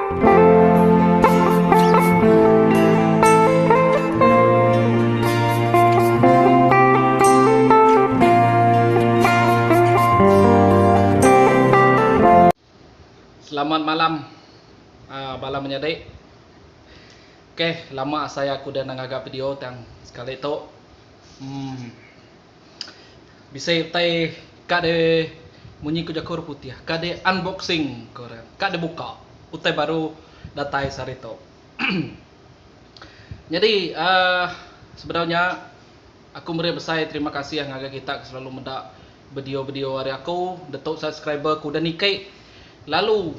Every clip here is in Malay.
Selamat malam, malam menyadai. Oke, lama saya aku dah nangagap video tang sekali itu. Bisa tay kade munyi ku jakur putih, kade unboxing korang, kade buka, utai baru datai sarito. Jadi sebenarnya aku meri besar terima kasih yang agak kita selalu mendak video-video hari aku, detok subscriber ku dan nikai. Lalu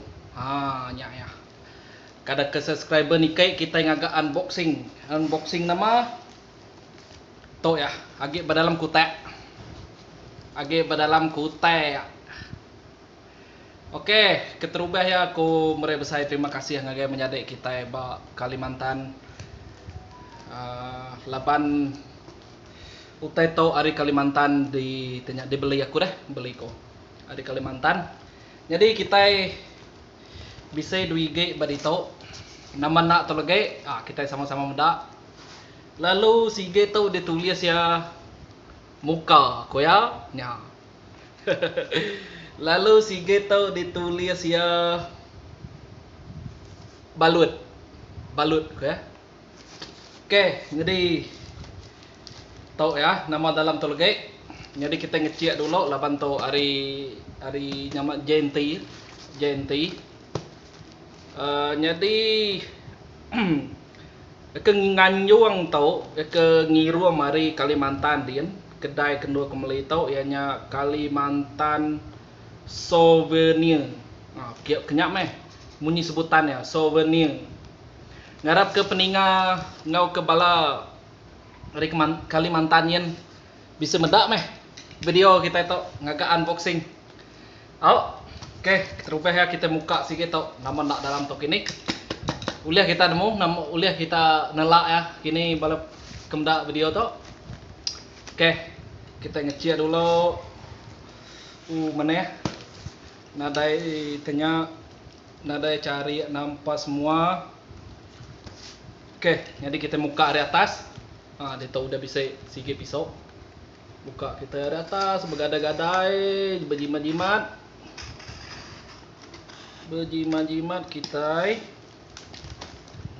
nya ya. Kada ke subscriber nikai kita yang agak unboxing nama to ya, agi badalam kutek. Agi badalam kutek. Oke, keterubah ya aku meri besar terima kasih yang agak menyadek kita ba Kalimantan. Laban utai to ari Kalimantan di tanya dibeli aku dah, beli ko. Ari Kalimantan. Jadi kita bisa duige badito nama nak tolage kita sama-sama muda. Lalu sige tu ditulis ya muka ko ya nya. Lalu sige tu ditulis ya balut ko ya. Oke, jadi tahu ya nama dalam tolage. Jadi kita ngecek dulu laban tu ari nama JNT. Jadi ke nganyuang tau ke ngiru mari Kalimantan din kedai kedua kembali tau ianya Kalimantan Souvenir. Kenyak meh munyi sebutannya Souvenir. Ngarap ke peninga ngau ke bala dari Kalimantan bisa medak meh video kita itu ngagak unboxing. Oke, terubah ya kita muka sikit tau nama nak dalam tok ini. Uliah kita nemu, uliah kita nelak ya. Kini balap kemdak video tu. Oke, kita ngecek dulu. Mana ya? Nadai tanya, nadai cari nampak semua. Oke, jadi kita muka dari atas. Dia tahu udah bisa sikit pisau. Buka kita dari atas, bergadai-gadai, berjimat-jimat. Berjimat-jimat kita.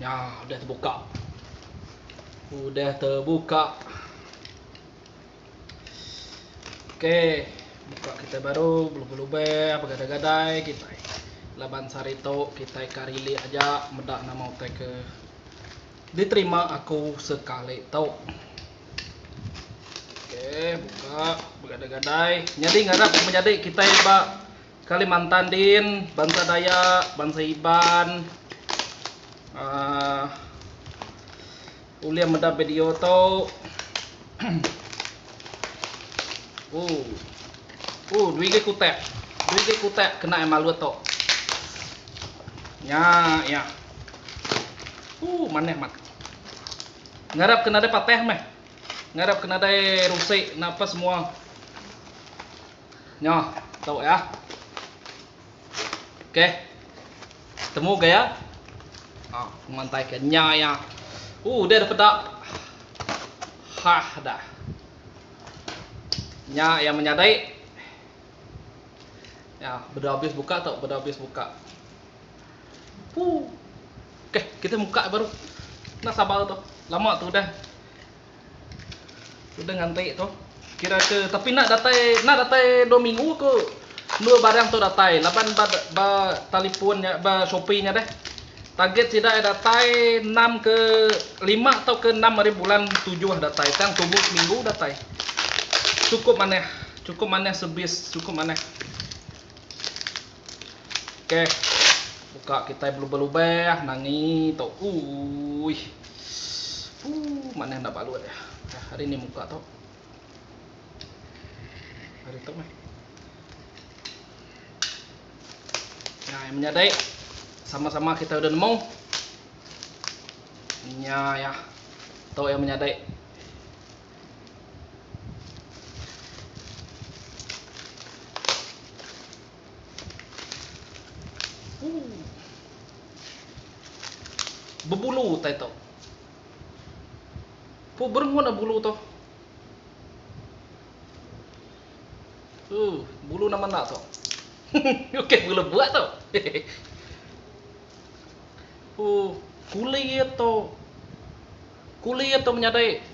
Ya, udah terbuka. Oke, buka kita baru, belum-belum bergadai-gadai kita. Laban sarito kita karili aja medak nama utai ke diterima aku sekali tau. Oke, buka bergadai-gadai. Jadi ngarap menjadi kita iba Kalimantan din, bangsa Dayak, bangsa Iban. Uliah meda video tau. Duige kutek kena malu tau. Ya. Maneh mat. Ngarap kena ada pateh meh. Ngarap kena ada rusik napa semua. Nya, tau ya. Oke. Temu gaya? Mantai kenya ya. Dia dapat dak. Dah. Nya yang menyadai. Ya, beda habis buka tau, Oke, kita muka baru. Nah sabar tuh. Lama tuh udah ngantai tuh. Kira ke tapi nak datai 2 minggu ke dua barang tuh datai. Lapan ba teleponnya ba Shopee-nya deh. Target tidak datai 6 ke 5 atau ke 6 hari bulan 7 datai. Tang tunggu seminggu datai. Cukup maneh sebis, cukup maneh. Oke. Buka kita belubah nangi tuh. Mana ndak balut ya. Hari ini muka tuh. Hari itu mah. Nah, yang menyadai sama-sama kita udah nemu. Ya. Tuh yang menyadai. berbulu tai to. Pu berengun bulu to. Bulu nama nak to. Okey, bulu buat to. Kulit to. Kulit to menyadai.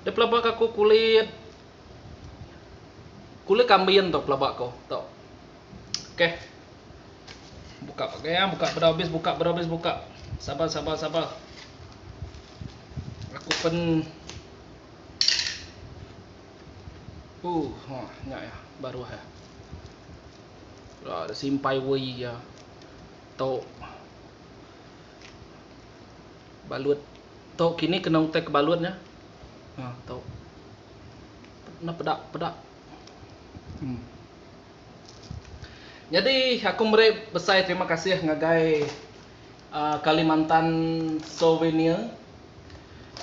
Dia pelabak aku kulit kambing to pelabak ko to. Okey. Buka pakai ya, buka berhabis buka. Sabar. Aku pen nyak ya, baru ya. Ada simpai wei ya. To balut. To kini kena utai ke balutnya. To. Pedak. Jadi aku mereka besar terima kasih ngagai Kalimantan Souvenir.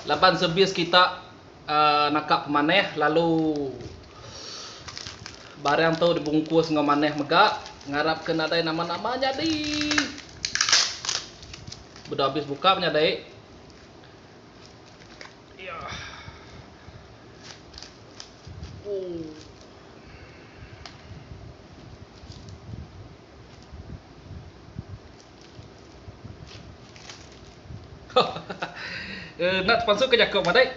Lapan sebis kita nakap maneh lalu barang tu dibungkus dengan maneh megak ngarap kena ada nama-nama jadi. Sudah habis buka menyadai. Ya. Nak sponsor ke Jakob madai.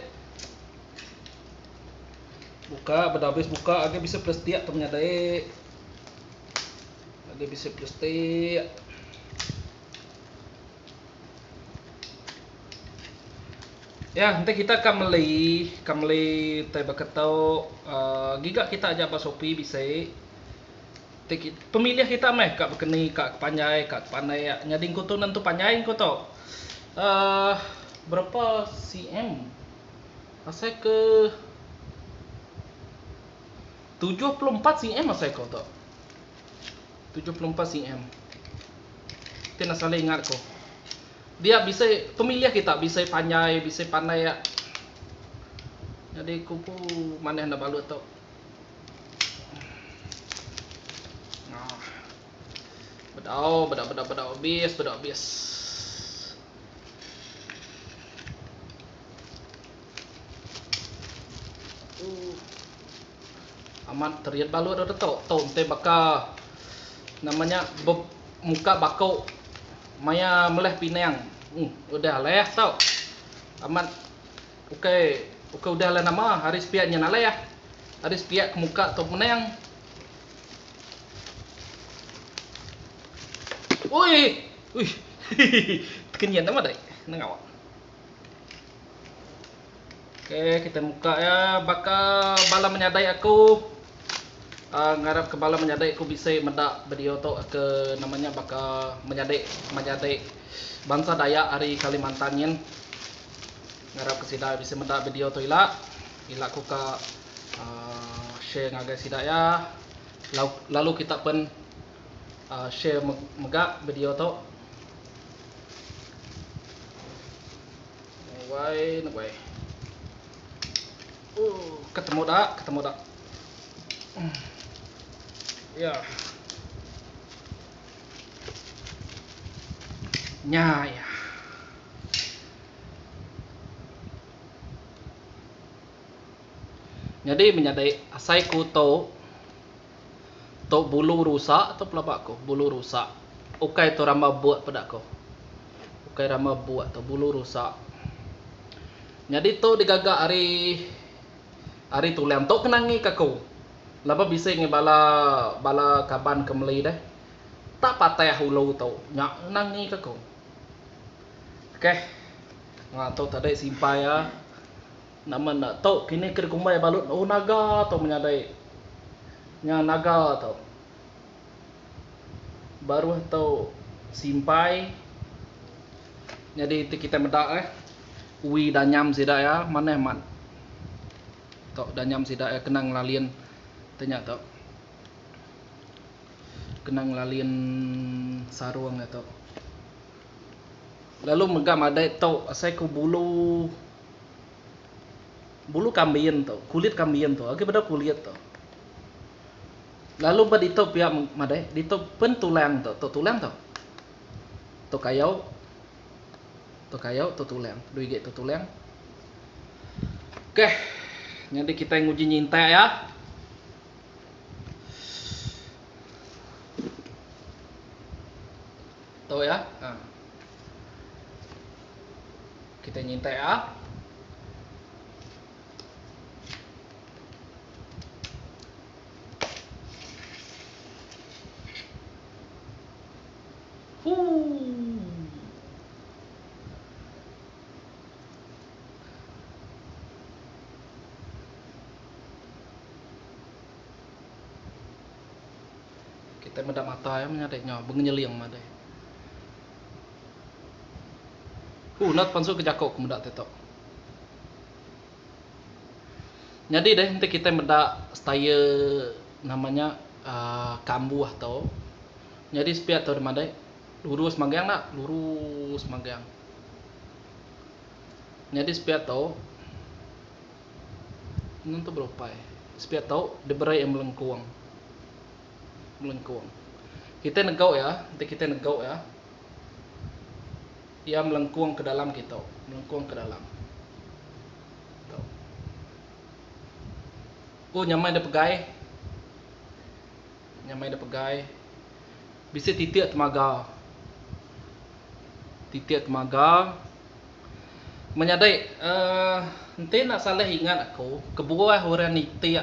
Buka, berhabis buka agak bisa plastik tu menyadai. Agak bisa plastik. Ya, nanti kita akan beli teh bakatau gigak kita aja apa Shopee bisa. Pemilih kita meh kak berkeni kak panjai ya. Nyading ko tu nantu panjai ko to. Berapa cm? Asal ke 74 cm asal ko to. 74 cm. Kita nak salah ingat ko. Dia bisa pemilih kita bisa pandai ya. Jadi kupu mana yang nak balut tu. Bedau habis. Amat teriat balut ada tu. Teh bakal namanya muka bakau. Maya meleh pinang. Udah lah ya tau. Amat. Okey udah lah nama hari sepiaknya nalah ya. Hari sepiak ke muka tu menang. Ui. Kenyan nama dah. Nengawak. Okey, kita muka ya. Bakal bala menyadai aku. Ngarap ke bala menyadai aku bisa medak video tu ke namanya bakal menyadai bangsa Dayak hari Kalimantan yen. Ngarap ke sida bisa medak video tu ila aku ke share ngagai sida ya. Lalu kita pun share megak video tu. Wai. Ketemu dak. Ya. Ya. Jadi menyadai asai ku to bulu rusak atau pelabak ko bulu rusak. Ukai to rama buat pada ko. Ukai rama buat to bulu rusak. Jadi to digagak hari tulang to kenangi kako. Lapa bisa ngi bala kaban kemeli deh. Tak patah hulu tau. Nyak nangi kako. Okey. Ngato tadi simpai ya. Nama nak tau kini kira kumbai balut naga tau menyadai. Nya naga tau. Baru tau simpai. Jadi kita medak Ui danyam sida ya, mana man. Tok danyam sida ya kenang lalien tanya tok. Kenang lalien saruang ya tok. Lalu megam ada tok asai ku bulu kambing tok, kulit kambing tok. Agi pada kulit tok. Lalu pada itu pihak madai, itu pen tulang tok, tulang tok. Tok kayau to kayo to tulang duit to tulang. Oke, jadi kita nguji nyintai ya. Tuh ya. Nah. Kita nyintai ya. Kita medap mata ya menyadeknya bengenyeliang madai. Nat pansuk ke jakok kemedak tetok. Jadi deh nanti kita medak style namanya kambu atau jadi spiat atau madai lurus manggang nak lurus manggang. Jadi spiat tau nanti berapa ya? Spiat tau deberai yang melengkuang. Kita negau ya, nanti kita negau ya. Ia melengkung ke dalam kita, melengkung ke dalam. Nyamai dah pegai. Bisa titik temaga. Menyadai, nanti nak salah ingat aku, kebuah orang niti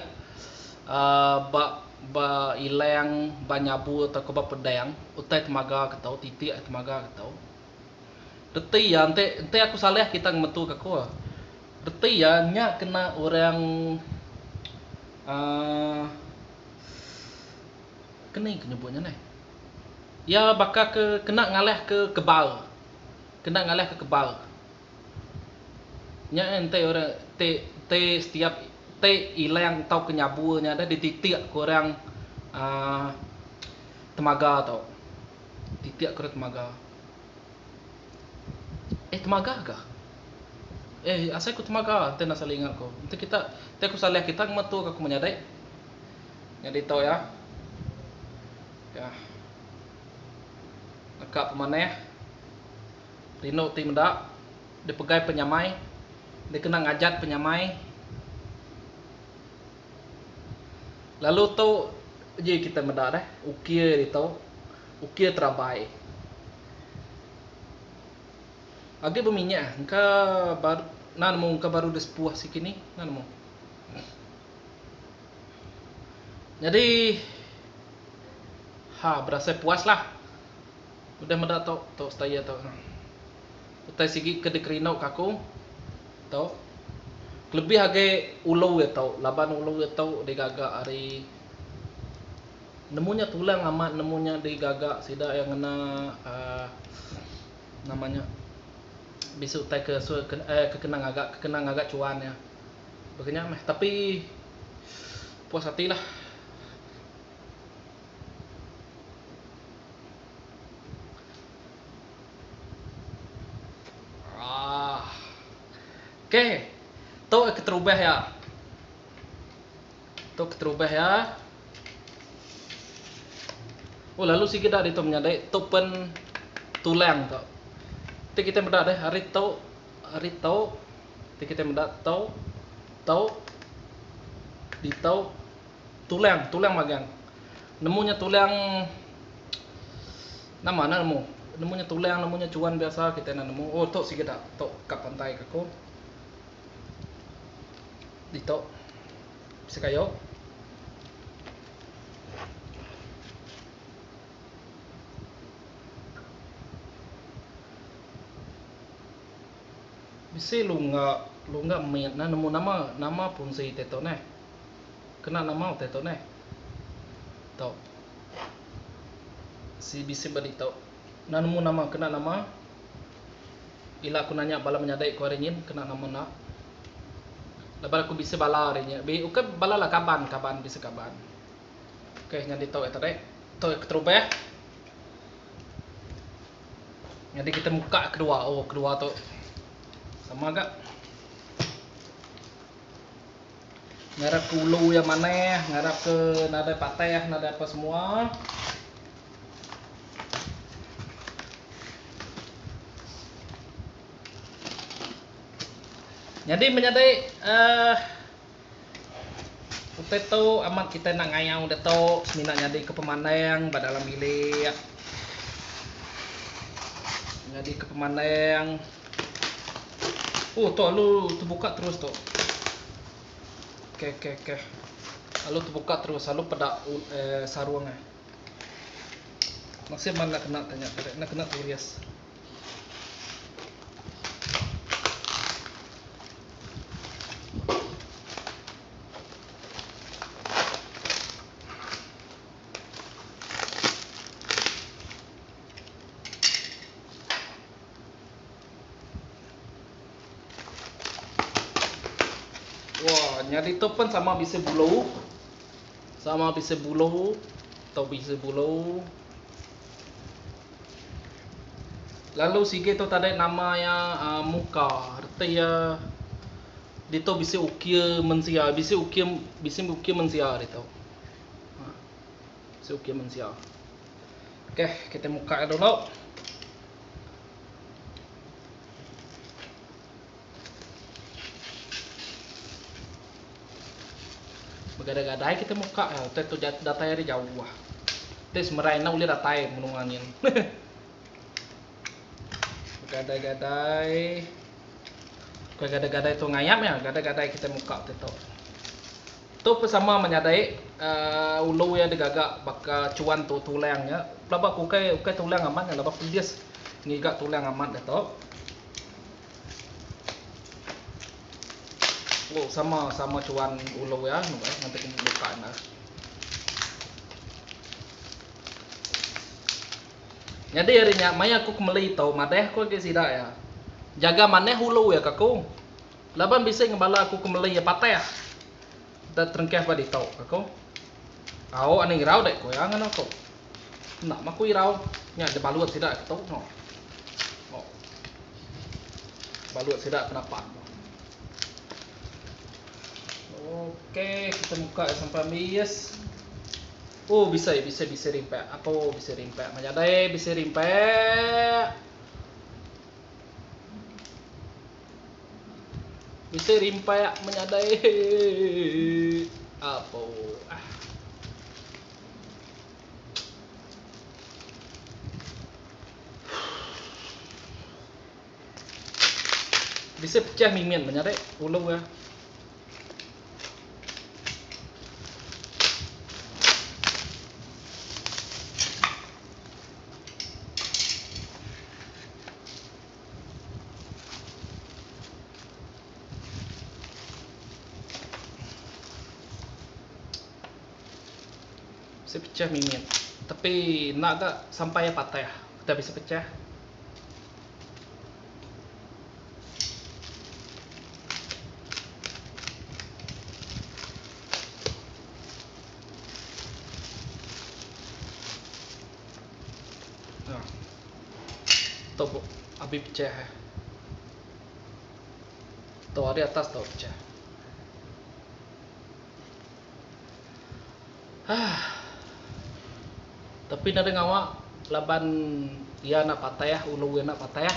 ba ilang ba nyabu atau ba pedang utai temaga ketau titik temaga ketau reti ya ente aku salah kita metu ke aku reti ya nya kena orang kena nyebutnya nih ya bakal kena ngalih ke kebal nya ente orang te setiap ilang tau kenyabunya ada di titik kurang temaga tau titik kurang temaga temaga kah asal aku temaga ente nak saling ingat ko ente kita aku salah kita metu aku menyadai jadi tau ya nakak pemaneh Rino tim dak dipegai penyamai dikena ngajat penyamai. Lalu tau je kita mendak dah ukir itu ukir terabai agak berminyak engka baru nanmu engka baru despuah sikini nanmu jadi berasa puas lah udah mendak tau staya tau utai sigi kedekrino kaku tau lebih agak ulau ya tau laban ulau ya tau digagak hari nemunya tulang amat nemunya digagak sida yang kena namanya bisa utai kekena agak cuan ya begini meh tapi puas hati lah oke. Tau keterubah ya. Lalu sih kita itu menyadai topen tulang tau. Ti kita mendak deh hari tau. Ti kita mendak tau di tau tulang magang. Nemunya tulang nama nemunya tulang nemunya cuan biasa kita nemu. Tau sih kita tau kap pantai kako. Dito bisa kayo bisa lu nggak main nemu nama pun si teto nih kena nama teto nih tau si bisa balik tau nemu nama kena nama ila aku nanya bala menyadai ko ringin kena nama nak lepas aku bisa bala harinya. Uka bala lah kaban bisa kaban. Oke, jadi tau itu deh. Tau keterubah. Jadi kita muka kedua. Kedua tuh sama agak. Ngarap ke ulu yang mana? Ngarap ke nada patah, nada apa semua. Jadi menyadai potato amat kita nak ngayang udah tau semina jadi ke pemandang pada dalam bilik. Jadi ke pemandang. Tuh lu terbuka terus tuh. Oke. Lalu terbuka terus, lalu pada sarungnya. Maksudnya mana kena tanya, nak kena tulias. Wah, nyari itu pun sama bisa bulu. Atau bisa bulu. Lalu sige tu tadi namanya muka. Artinya dito bisa ukia mensia, bisa ukia mensia dito. Bisa ukia mensia. Oke, kita muka dulu. Bergada-gadai kita muka ya, tu datanya dari jauh wah. Tes meraina uli datai menungangin. Bergada-gadai. Gada-gada itu ngayam ya, gada-gada kita muka itu. Itu bersama menyadai ulu yang digagak baka cuan tu tulangnya. Laba ukai tulang aman ya, laba pulias ngigak tulang aman itu. Sama cuan ulu ya, nanti kita buka nah. Jadi harinya maya aku kembali tau madeh ko ke sida ya. Jaga maneh ulu ya kaku. Laban bisa ngembala aku kembali ya patah ya. Da trengkeh ba di tau kaku. Ao ani rau dek ko yang ana ko. Nak maku irau nya de baluat sida tau no. Baluat sida kenapa? Oke, kita buka sampai habis. Bisa rimpek. Apa bisa rimpek? Menyadai bisa rimpek. Bisa rimpek menyadai. Apa? Bisa pecah mimin menyadai ulu ya. Bisa pecah mimin. Tapi nak tak sampai patah ya. Kita bisa pecah. Tuh abi pecah. Tuh di atas tuh pecah. Tapi nada ngawa laban dia nak patah ya, ulu nak patah ya.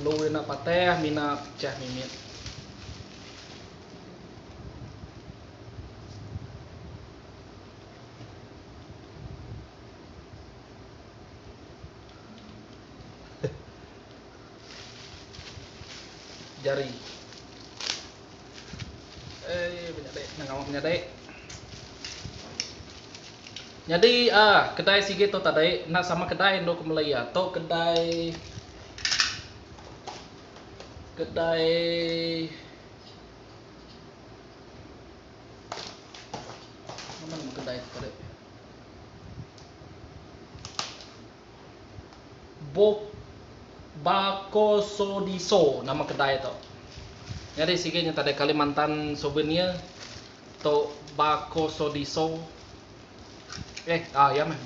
Ulu nak patah ya, mina pecah mimin. Jari. Menyadai. Jadi kedai sige to tadai nak sama kedai ndo kemelaya to kedai mana kedai tadai Bakosodiso nama kedai to. Jadi sige nya tadai Kalimantan souvenir to Bakosodiso. Ya meh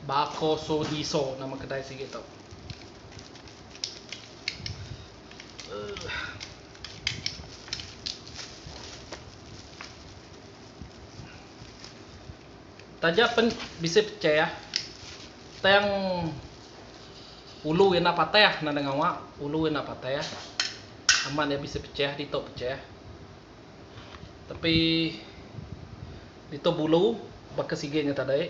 Bakosodiso nama kedai sige to. Tajak pen bisa pecah ya. Tayang ulu yang nak patah nanda ngawak ulu yang nak patah aman ya bisa pecah di top pecah tapi di top bulu baka sigenya tadi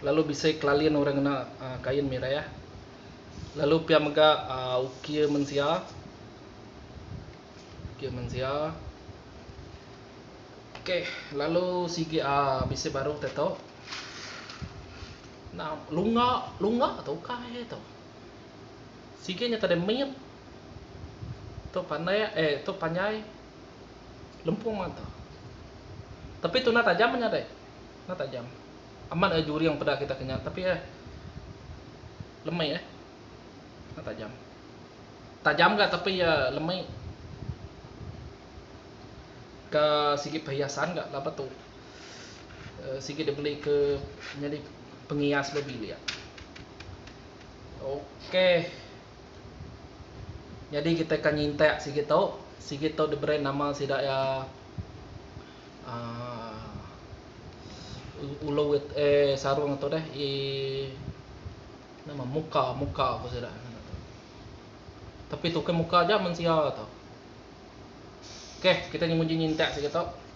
lalu bisa kelalian orang kena kain merah ya lalu pia mega ukia mensia oke lalu sige bisa baru teto nah lunga atau kaya itu sigenya tadi main to pandai to panjai lempung mata tapi itu na tajamnya deh na tajam aman juri yang pada kita kenyang tapi lemai na tajam gak tapi ya lemai ke segi perhiasan gak apa tuh segi dibeli ke jadi penghias mobil ya oke jadi kita akan nyintek Sigito diberi nama sidak ya ulowit sarung atau deh nama muka aku sidak tapi tuh ke muka aja mensia atau oke kita nguji nyintek Sigito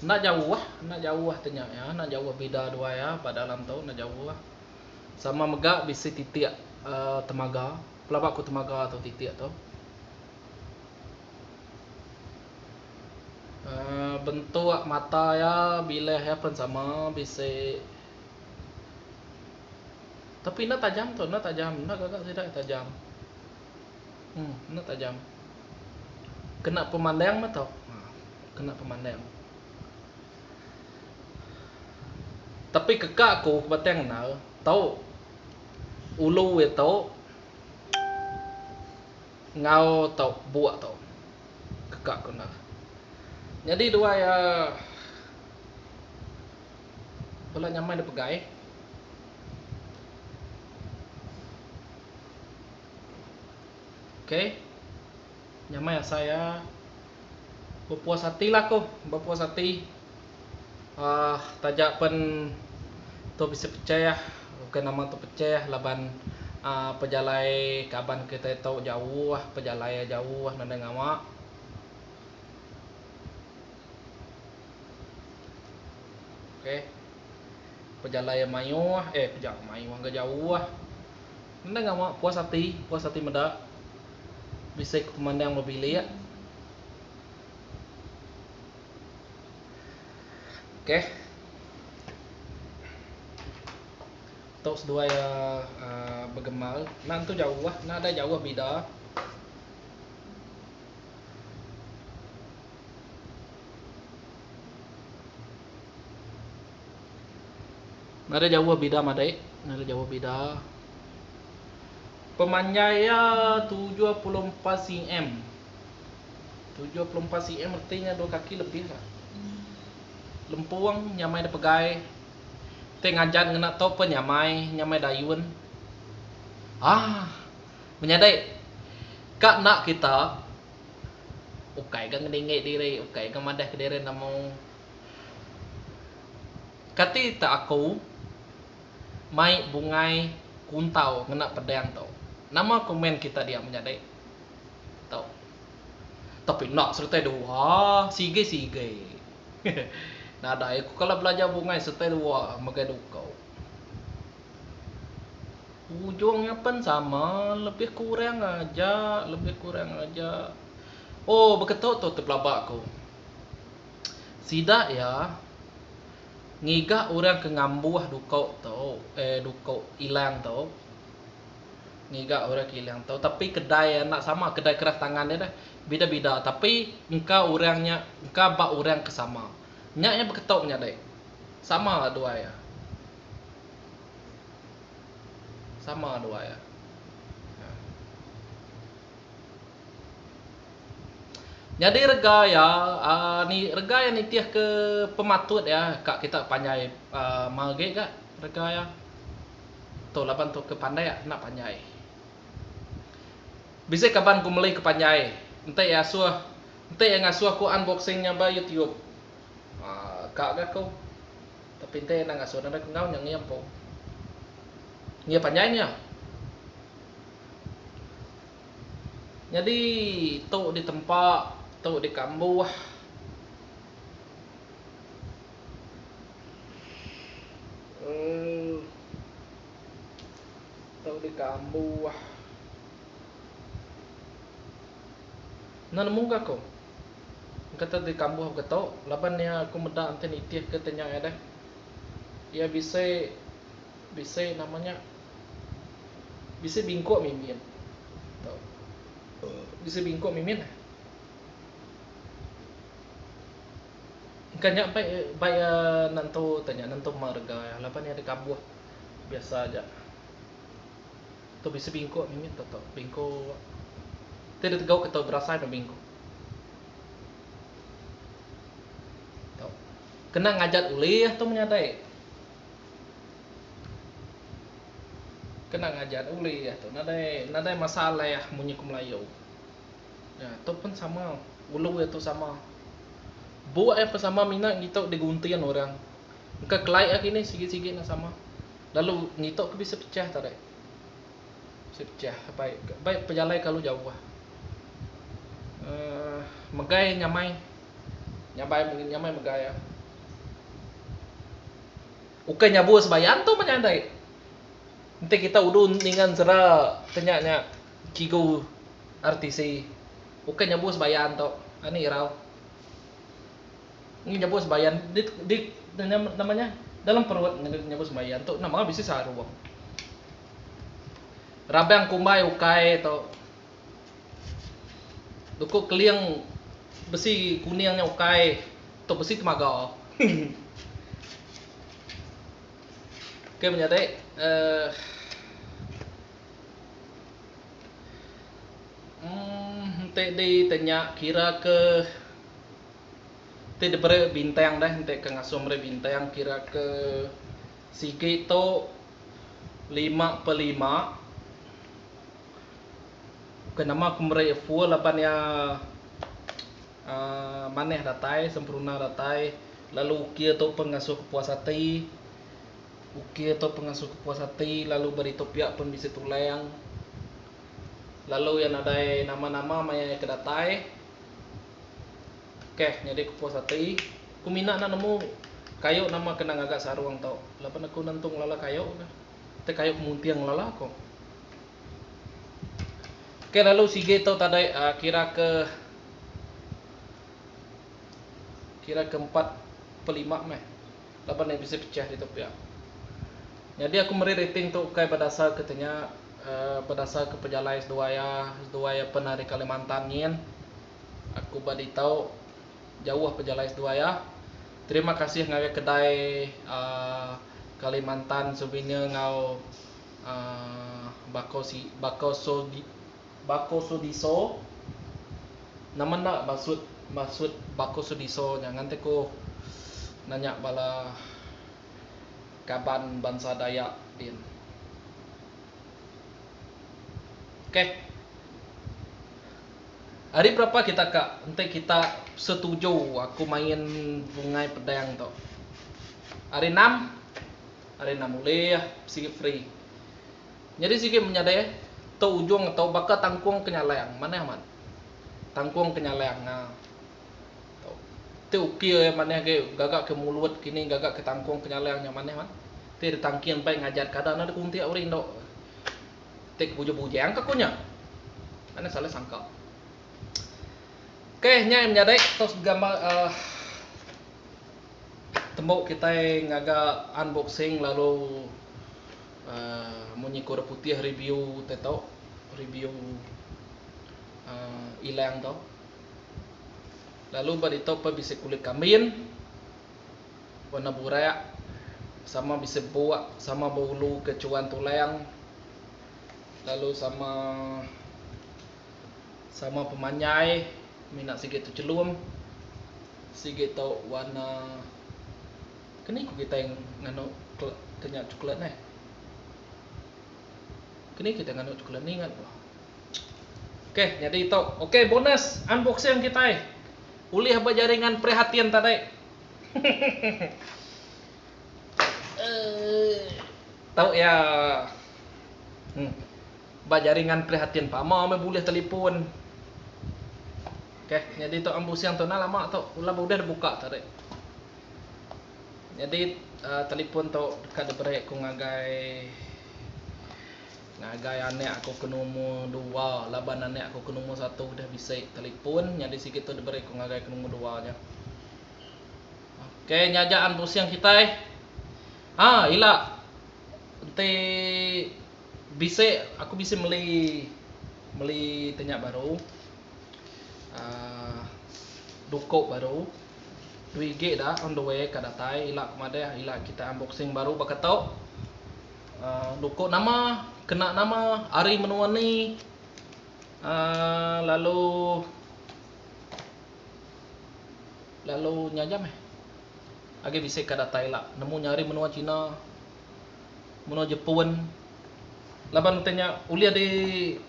nak jauh tanya ya nak jauh beda dua ya pada dalam tahun nak jauh sama mega bisa titik temaga pelabak ku temaga atau titik atau bentuk mata ya bila ya pun sama bisa tapi nak tajam nak gagak tidak tajam nak tajam kena pemandang mah tau kena pemandang tapi kekak aku batang na tau ulu itu ngau tau buat tau kekak aku na jadi dua ya bola nyamai ada pegai oke nyamai saya berpuas hati lah ko berpuas hati tajak pen tu bisa percaya bukan nama tu percaya laban pejalai kaban kita tahu jauh pejalai jauh nanda ngama oke pejalai mayu pejalai mayu enggak jauh nanda ngama puas hati meda bisa pemandang mobil ya oke tos dua ya bergemal nah itu jauh nah ada jauh beda nah ada jauh beda madai nah ada jauh beda pemanjaya 74 cm 74 cm artinya 2 kaki lebih lah lempuang nyamai ada pegai tengajan ngena to penyamai nyamai dayun menyadai kak nak kita ukai kan ngedinge diri ukai kan madah ke diri namo kati tak aku mai bungai kuntau ngena pedang to nama komen kita dia menyadai tau tapi nak serta dua sige nah ada aku kalau belajar bungai serta dua magadu kau ujungnya pun sama lebih kurang aja oh begitu tuh terlabak aku sidak ya ngiga orang ke ngambuah dukau tau dukau ilang tau ngiga orang ke ilang tau tapi kedai nak sama kedai keras tangannya dah beda-beda tapi engkau orangnya engkau bak orang kesama nyaknya beketok nyadai sama dua ya jadi rega ya ni rega yang nitiah ke pematut ya kak kita panjai mage kak rega ya to laban to ke pandai ya nak panjai Bisa kapan ku mulai kepanjai. Ente ya suah. Ente yang ngasuh aku unboxingnya ba YouTube. Kak kau. Tapi ente nang ngasuh nang ngau yang ngiam po. Ngia panjainya. Jadi tu di tempat, tu di kambuh. Tu di kambuh. Nan munga ko. Kata di kambuh gato, laban ya aku meda ante nitih katanya ada. Ya bisa namanya bisa bingkok mimin. Bisa bingkok mimin. Kanya baik nanto tanya nanto marga lapan ya di kambuh biasa aja. Tu bisa bingkok mimin to bingkok. Tidak tahu kita berasa na bingkok. Kena ngajat uli atau menyadai. Kena ngajat uli atau nadai masalah ya munyi ku Melayu. Ya, itu pun sama. Ulu itu sama. Buat apa sama mina gitu diguntian orang. Engka kelai ini sikit-sikit na sama. Lalu ngitok ke bisa pecah tadi. Bisa pecah. Baik pejalai kalau jauh. Megai nyamai megai ya. Uke nyabu sebayan tu menyandai. Nanti kita udun dengan sera tanya kigo RTC. Uke nyabu sebayan tu. Ani irau. Ini nyabu sebayan di namanya dalam perut nyabu sebayan tu namanya bisa saruang. Rabang kumai ukai tu. Duko keliang besi kuningnya ukai tu besi temaga. Oke menyadai ente di tanya kira ke ente diberi bintang dah ente ke ngasuh beri bintang kira ke sige to 5/5 ke nama kumrei full lapan ya maneh datai sempurna datai lalu kia to pengasuh kepuasati uki atau pengasuh kepuasati lalu berito pihak pun bisa tulayang lalu yang ada nama-nama maya kedatai oke jadi kepuasati kumina na nemu kayu nama kena agak saruang tau lapan aku nantung lala kayu te kayu muntiang lala ko oke lalu sige tau tadai kira ke 4/5 meh lapan yang bisa pecah di topiak. Jadi aku meri rating tu kai berdasar katanya berdasar ke pejalai S2 ya penari Kalimantan nyen. Aku badi tahu jauh pejalai S2 ya. Terima kasih ngawe kedai Kalimantan souvenir ngau Bako Sudiso. Nama nak maksud Bako Sudiso jangan teko nanya bala kaban bangsa Dayak din. Oke. Hari berapa kita kak? Nanti kita setuju aku main bungai pedang tu. Hari 6. Hari 6 boleh ya, sikit free. Jadi sikit menyadai tu ujung atau bakal tangkung kenyalayang. Mana yang man? Tangkung kenyalayang. Nah. Tu ukir mana ke gagak ke mulut kini gagak ke tangkung kenyalayang yang mana man? Ti tangkian pai ngajat kadang ada kunti aurin do. Tek bujo-bujang kakunya. Ana salah sangka. Oke, nya menyadai tos gambar tembok kita ngaga unboxing lalu munyi kura putih review teto review ilang to. Lalu badito pa bisa kulit kambing warna burak sama bisa buak sama bulu kecuan tulang lalu sama pemanyai minat sikit tu celum sikit tu warna kini kita yang ngano tanya coklat kini kita ngano coklat ni kan Oke, jadi itu. Oke, bonus unboxing kita. Ulih jaringan perhatian tadi. Tahu ya. Jaringan perhatian Pak mau boleh telepon. Oke, jadi itu unboxing tu lama tu ulah udah dibuka tadi. Jadi telepon tu dekat diberi aku ngagai anek aku ke nombor 2, laban anek aku ke nombor 1 udah bisa telepon. Jadi sikit tu diberi aku ngagai ke nombor 2 nya. Oke, nyajak unboxing kita. Ila. Nanti bisa aku bisa beli tenyak baru. Dukuk baru 2G dah on the way ka datai ila kemada ila kita unboxing baru bakatau dukuk nama kena nama Ari Menuani lalu nyajam age bisa ka datai ila nemu nyari menua Cina menua Jepun laban tanya uliah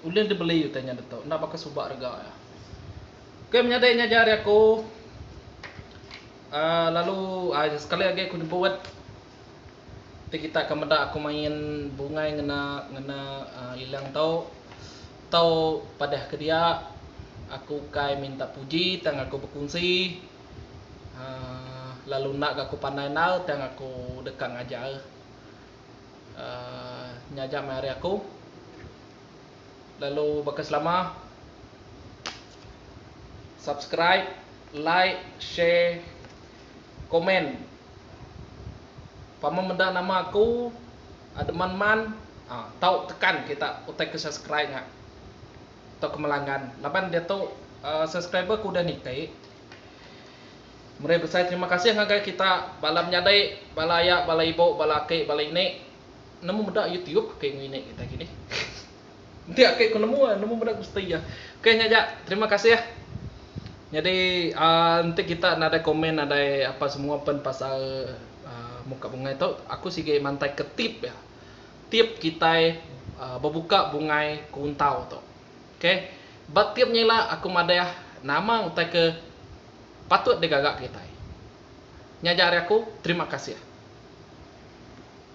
dibeli tanya dato ndak bakal subak harga ya. Oke, menyadainya jari aku. Lalu sekali lagi aku buat. Kita kemudian aku main bunga ngena hilang tau pada ke dia aku kai minta puji tang aku berkongsi. Lalu nak aku pandai nau tang aku dekat ngajar. Nyajak mari aku. Lalu bakas lama subscribe, like, share, komen. Pama mendak nama aku, ada man, tahu tekan kita utai ke subscribe nggak? Atau kemelangan. Lapan dia tuh subscriber ku udah nikai. Mereka besar terima kasih ngagai kita balam nyadai, balaya, balaibo, balake, balai nemu mendak YouTube kayak ngini kita gini. Dia kayak nemu mendak gusti ya. Oke nyajak, terima kasih ya. Jadi nanti kita ada komen ada apa semua pen pasal muka bunga itu aku sih mantai ke tip ya. Tip kita berbuka bungai kuntau tu. Oke. Bat tipnya lah aku ada nama utai ke patut digagak kita. Nyajari aku terima kasih ya.